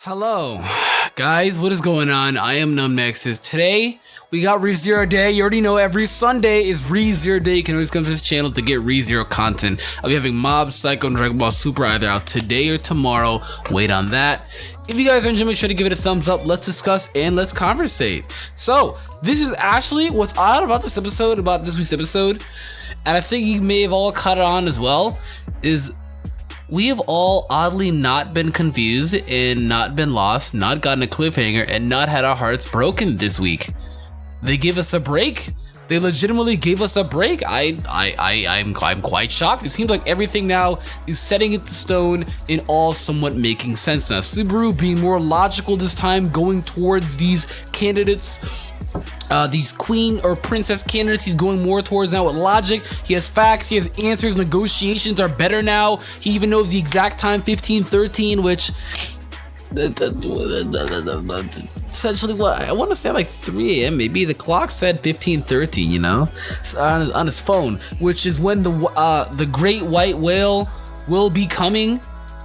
Hello, guys, what is going on? I am AkumaNexus. Today, we got ReZero Day. You already know every Sunday is ReZero Day. You can always come to this channel to get ReZero content. I'll be having Mob, Psycho, and Dragon Ball Super either out today or tomorrow. Wait on that. If you guys are enjoying, make sure to give it a thumbs up. Let's discuss and let's conversate. So, this is actually what's odd about this episode, about this week's episode, and I think you may have all caught it on as well, is we have all oddly not been confused and not been lost, not gotten a cliffhanger, and not had our hearts broken this week. They gave us a break. They legitimately gave us a break. I'm quite shocked. It seems like everything now is setting it to stone and all somewhat making sense now. Subaru being more logical this time, going towards these candidates. These queen or princess candidates, he's going more towards now with logic. He has facts, he has answers, negotiations are better now. He even knows the exact time, 15:13, which essentially what I want to say like 3 a.m. maybe. The clock said 15:13, you know, on his phone, which is when the great white whale will be coming.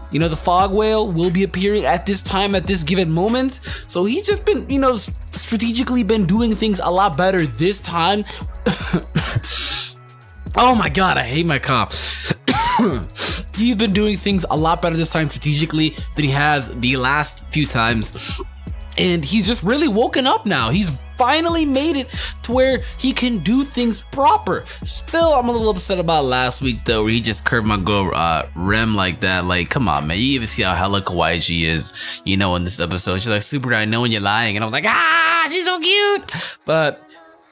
You know, the fog whale will be appearing at this time, at this given moment. So he's just been, you know, strategically been doing things a lot better this time. Oh my god, I hate my cough. He's been doing things a lot better this time strategically than he has the last few times. And he's just really woken up now. He's finally made it to where he can do things proper. Still, I'm a little upset about last week though, where he just curved my girl Rem like that. Like, come on, man. You even see how hella kawaii she is, you know, in this episode. She's like, Super, I know when you're lying. And I was like, she's so cute. But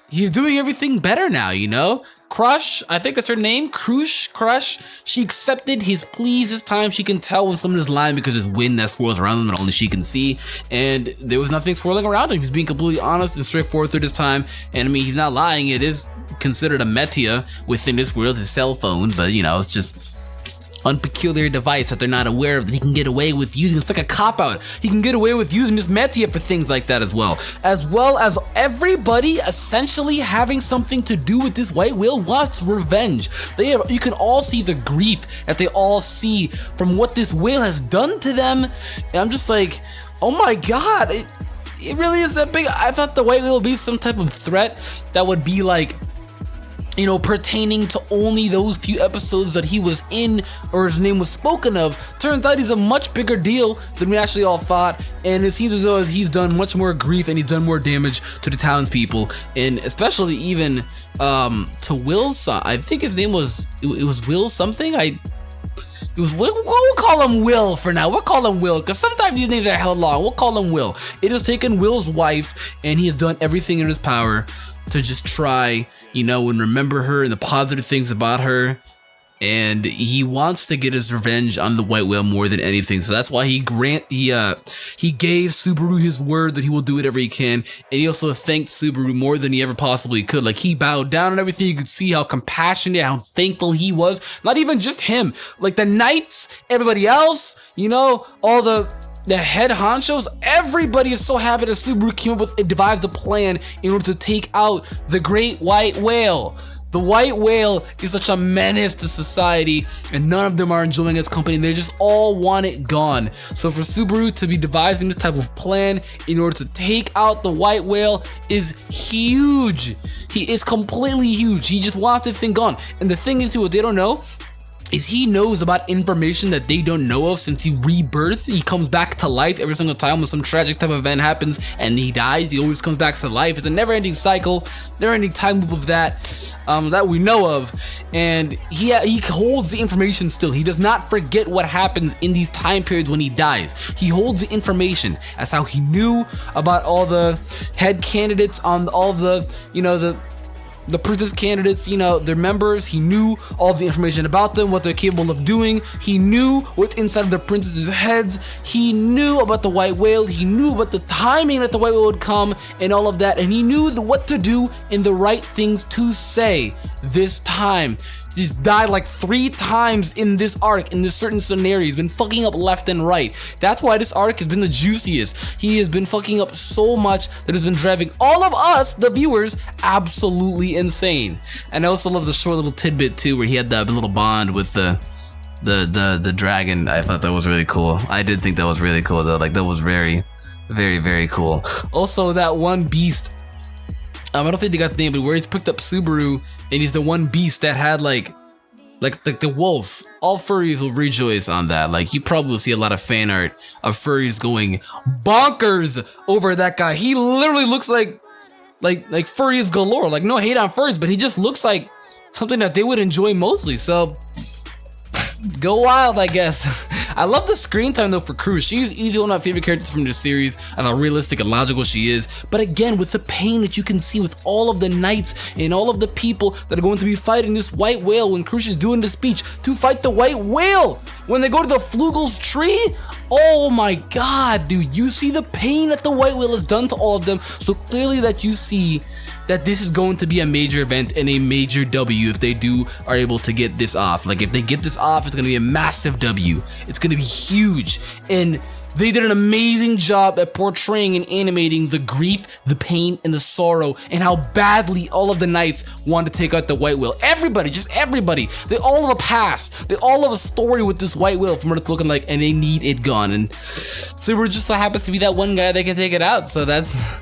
he's doing everything better now, you know? Crush, I think that's her name, Crush. She accepted his pleas this time. She can tell when someone is lying because there's wind that swirls around them and only she can see. And there was nothing swirling around him. He's being completely honest and straightforward through this time. And I mean, he's not lying. It is considered a metia within this world, his cell phone. But you know, it's just unpeculiar device that they're not aware of that he can get away with using. It's like a cop-out. He can get away with using this metia for things like that as well as everybody essentially having something to do with this white whale wants revenge. You can all see the grief that they all see from what this whale has done to them, and I'm just like, oh my god, it really is that big. I thought the white whale would be some type of threat that would be like, you know, pertaining to only those few episodes that he was in or his name was spoken of. Turns out he's a much bigger deal than we actually all thought, and it seems as though he's done much more grief and he's done more damage to the townspeople, and especially even to Will's son. I think his name was, it was Will something. We'll call him Will for now. We'll call him Will, because sometimes these names are hella long. We'll call him Will. It has taken Will's wife, and he has done everything in his power to just try, you know, and remember her and the positive things about her. And he wants to get his revenge on the white whale more than anything. So that's why he gave Subaru his word that he will do whatever he can. And he also thanked Subaru more than he ever possibly could. Like, he bowed down and everything. You could see how compassionate, how thankful he was. Not even just him. Like the knights, everybody else, you know, all the head honchos, everybody is so happy that Subaru came up with and devised a plan in order to take out the great white whale. The white whale is such a menace to society, and none of them are enjoying its company. They just all want it gone. So for Subaru to be devising this type of plan in order to take out the white whale is huge. He is completely huge. He just wants this thing gone. And the thing is, too, what they don't know is he knows about information that they don't know of. Since he rebirthed, he comes back to life every single time when some tragic type of event happens and he dies. He always comes back to life. It's a never-ending cycle, never-ending time loop of that we know of. And he holds the information still. He does not forget what happens in these time periods when he dies. He holds the information. That's how he knew about all the head candidates on all the, you know, the princess candidates, you know, their members. He knew all of the information about them, what they're capable of doing. He knew what's inside of the princesses' heads. He knew about the white whale. He knew about the timing that the white whale would come and all of that. And he knew what to do and the right things to say this time. He's died like 3 times in this arc, in this certain scenario. He's been fucking up left and right. That's why this arc has been the juiciest. He has been fucking up so much that has been driving all of us, the viewers, absolutely insane. And I also love the short little tidbit too, where he had that little bond with the the dragon. I thought that was really cool. I did think that was really cool though. Like that was very, very, very cool. Also, that one beast. I don't think they got the name, but where he's picked up Subaru, and he's the one beast that had like the wolf. All furries will rejoice on that. Like you probably will see a lot of fan art of furries going bonkers over that guy. He literally looks like furries galore. Like no hate on furries, but he just looks like something that they would enjoy mostly. So go wild, I guess. I love the screen time though for Cruz. She's easily one of my favorite characters from this series, and how realistic and logical she is. But again, with the pain that you can see with all of the knights and all of the people that are going to be fighting this white whale when Cruz is doing the speech to fight the white whale. When they go to the Flugel's tree, oh my god, dude, you see the pain that the white whale has done to all of them. So clearly that you see that this is going to be a major event and a major W if they are able to get this off. Like if they get this off, it's gonna be a massive W. It's gonna be huge. And they did an amazing job at portraying and animating the grief, the pain, and the sorrow, and how badly all of the knights wanted to take out the white whale. Everybody, just everybody. They all have a past. They all have a story with this white whale from what it's looking like, and they need it gone. And Subaru just so happens to be that one guy that can take it out. So that's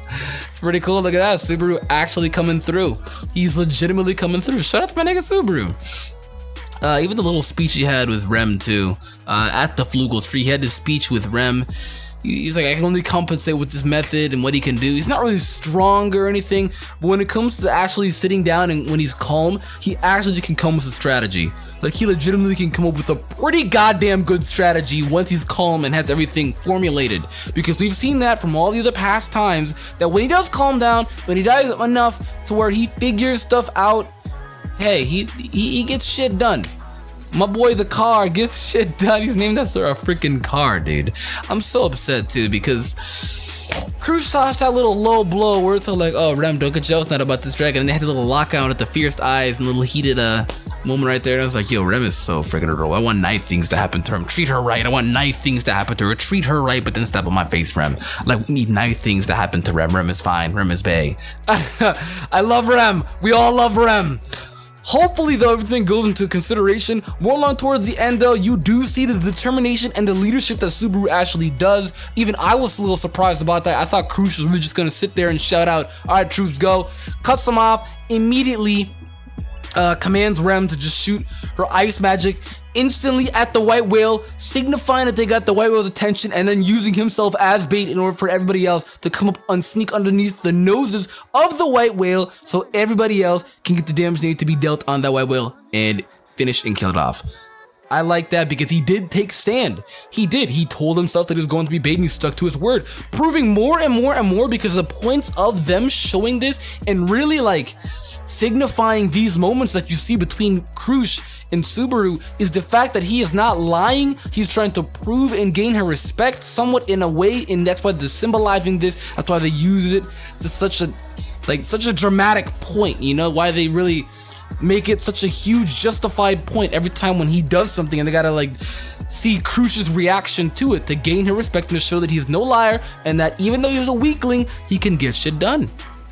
pretty cool. Look at that. Subaru actually coming through. He's legitimately coming through. Shout out to my nigga Subaru. Even the little speech he had with Rem too, at the Flugel's tree, he had this speech with Rem. He's like, I can only compensate with this method and what he can do. He's not really strong or anything, but when it comes to actually sitting down and when he's calm, he actually can come with a strategy. Like he legitimately can come up with a pretty goddamn good strategy once he's calm and has everything formulated. Because we've seen that from all the other past times, that when he does calm down, when he does enough to where he figures stuff out, hey, he gets shit done. My boy the car gets shit done. He's named after a freaking car, dude. I'm so upset too because Cruz tossed that little low blow where it's all like, oh, Rem, don't get jealous not about this dragon. And they had a little lockout at the fierce eyes and a little heated moment right there. And I was like, yo, Rem is so freaking adorable. I want nice things to happen to her. Treat her right. I want nice things to happen to her. Treat her right, but then step on my face, Rem. Like, we need nice things to happen to Rem. Rem is fine. Rem is bae. I love Rem. We all love Rem. Hopefully though everything goes into consideration. More along towards the end though, you do see the determination and the leadership that Subaru actually does. Even I was a little surprised about that. I thought Cruz was really just gonna sit there and shout out, alright troops go. Cuts them off, immediately commands Rem to just shoot her ice magic instantly at the white whale, signifying that they got the white whale's attention, and then using himself as bait in order for everybody else to come up and sneak underneath the noses of the white whale so everybody else can get the damage they need to be dealt on that white whale and finish and kill it off. I like that because he did take stand. He did. He told himself that he was going to be bait and he stuck to his word, proving more and more and more because the points of them showing this and really like signifying these moments that you see between Cruz and Subaru is the fact that he is not lying. He's trying to prove and gain her respect somewhat in a way, and that's why they're symbolizing this. That's why they use it to such a dramatic point, you know, why they really make it such a huge justified point every time when he does something, and they gotta like see Cruz's reaction to it to gain her respect and to show that he's no liar and that even though he's a weakling, he can get shit done.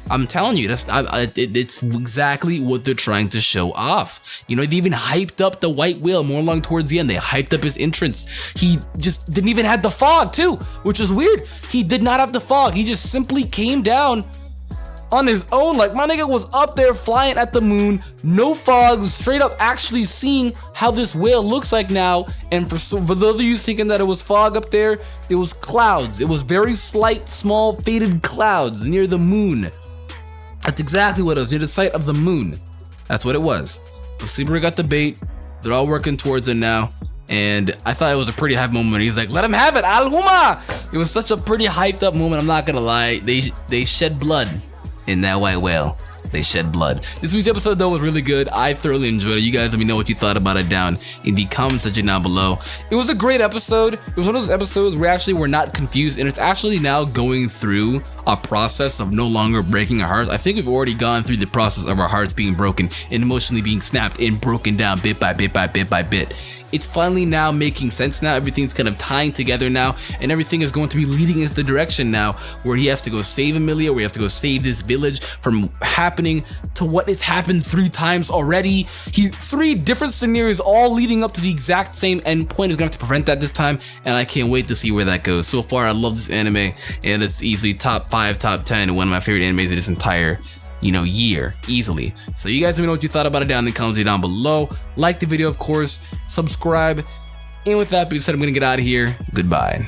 I'm telling you, it's exactly what they're trying to show off. You know, they even hyped up the white whale more along towards the end. They hyped up his entrance. He just didn't even have the fog too, which is weird. He did not have the fog. He just simply came down on his own. Like, my nigga was up there flying at the moon, no fog, straight up actually seeing how this whale looks like now. And for those of you thinking that it was fog up there, it was clouds. It was very slight, small, faded clouds near the moon. That's exactly what it was, near the site of the moon. That's what it was. But Subaru got the bait. They're all working towards it now. And I thought it was a pretty hype moment. He's like, let him have it, Alhuma! It was such a pretty hyped up moment, I'm not gonna lie. They shed blood in that white whale. They shed blood. This week's episode though was really good. I thoroughly enjoyed it. You guys let me know what you thought about it down in the comment section down below. It was a great episode. It was one of those episodes where actually we're not confused, and it's actually now going through a process of no longer breaking our hearts. I think we've already gone through the process of our hearts being broken and emotionally being snapped and broken down bit by bit by bit by bit. it's finally now making sense now. Everything's kind of tying together now, and everything is going to be leading into the direction now where he has to go save Emilia, where he has to go save this village from happening to what has happened 3 times already. 3 different scenarios all leading up to the exact same end point. Is gonna have to prevent that this time, and I can't wait to see where that goes. So far, I love this anime, and it's easily top 5, top 10, one of my favorite animes of this entire year, easily. So you guys let me know what you thought about it down in the comments down below. Like the video, of course, subscribe, and with that being said, I'm gonna get out of here. Goodbye.